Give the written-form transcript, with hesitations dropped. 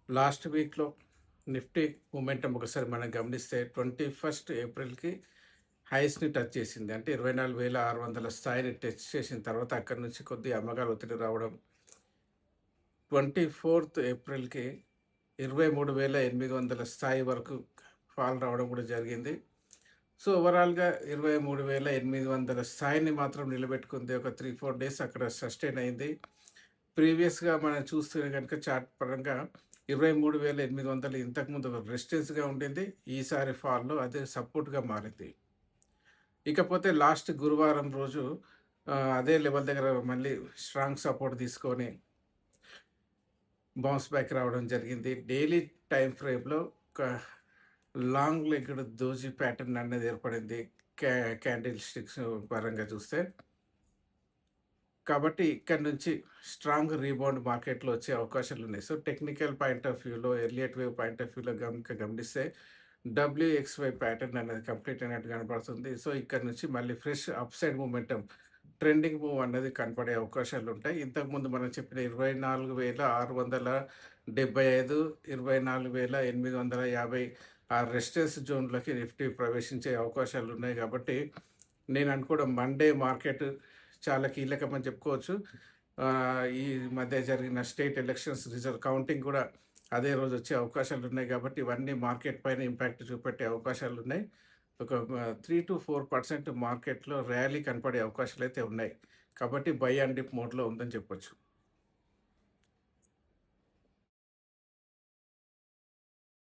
Last వీక్‌లో Nifty momentum ఒకసారి మనం గమనిస్తే 21 ఏప్రిల్‌కి హైస్‌ని టచ్ చేసింది. అంటే 24,600 స్థాయిని టచ్ చేసిన తర్వాత అక్కడి నుంచి కొద్దిగా అమ్మకాల ఒత్తిడి రావడం. 24థ్ ఏప్రిల్‌కి 23,800 స్థాయి వరకు ఫాల్ రావడం కూడా జరిగింది. సో, ఓవరాల్‌గా 23,800 స్థాయిని మాత్రం నిలబెట్టుకుంది. ఒక 3, 4 డేస్ అక్కడ సస్టైన్ అయింది. ప్రీవియస్‌గా మనం చూస్తే గనుక చార్ట్ పరంగా 23,800 ఇంతకుముందు ఒక రెసిస్టెన్స్‌గా ఉండింది. ఈసారి ఫాల్‌లో అదే సపోర్ట్‌గా మారింది. ఇకపోతే లాస్ట్ గురువారం రోజు అదే లెవెల్ దగ్గర మళ్ళీ స్ట్రాంగ్ సపోర్ట్ తీసుకొని బౌన్స్ బ్యాక్ రావడం జరిగింది. డైలీ టైమ్ ఫ్రేమ్‌లో ఒక లాంగ్ లెగ్డ్ దోజీ ప్యాటర్న్ అనేది ఏర్పడింది. క్యా క్యాండిల్ స్టిక్స్ పరంగా చూస్తే. కాబట్టి ఇక్కడి నుంచి స్ట్రాంగ్ రీబౌండ్ మార్కెట్‌లో వచ్చే అవకాశాలున్నాయి. సో, టెక్నికల్ పాయింట్ ఆఫ్ వ్యూలో, ఎర్లియట్ వేవ్ పాయింట్ ఆఫ్ వ్యూలో గనుక గమనిస్తే డబ్ల్యూఎక్స్‌వై ప్యాటర్న్ అనేది కంప్లీట్ అయినట్టు కనపడుతుంది. సో, ఇక్కడి నుంచి మళ్ళీ fresh upside momentum trending move అనేది కనపడే అవకాశాలుంటాయి. ఇంతకుముందు మనం చెప్పిన 24,675, 24,850 ఆ రెసిస్టెన్స్ జోన్‌లోకి నిఫ్టీ ప్రవేశించే అవకాశాలున్నాయి కాబట్టి, నేను అనుకోవడం మండే మార్కెట్ చాలా కీలకమని చెప్పుకోవచ్చు. ఈ మధ్య జరిగిన స్టేట్ ఎలక్షన్స్ రిజల్ట్ కౌంటింగ్ కూడా అదే రోజు వచ్చే అవకాశాలున్నాయి కాబట్టి, ఇవన్నీ మార్కెట్ పైన ఇంపాక్ట్ చూపెట్టే అవకాశాలున్నాయి. ఒక 3-4% మార్కెట్‌లో ర్యాలీ కనపడే అవకాశాలైతే ఉన్నాయి. కాబట్టి బై అండ్ డిప్ మోడ్‌లో ఉందని చెప్పొచ్చు.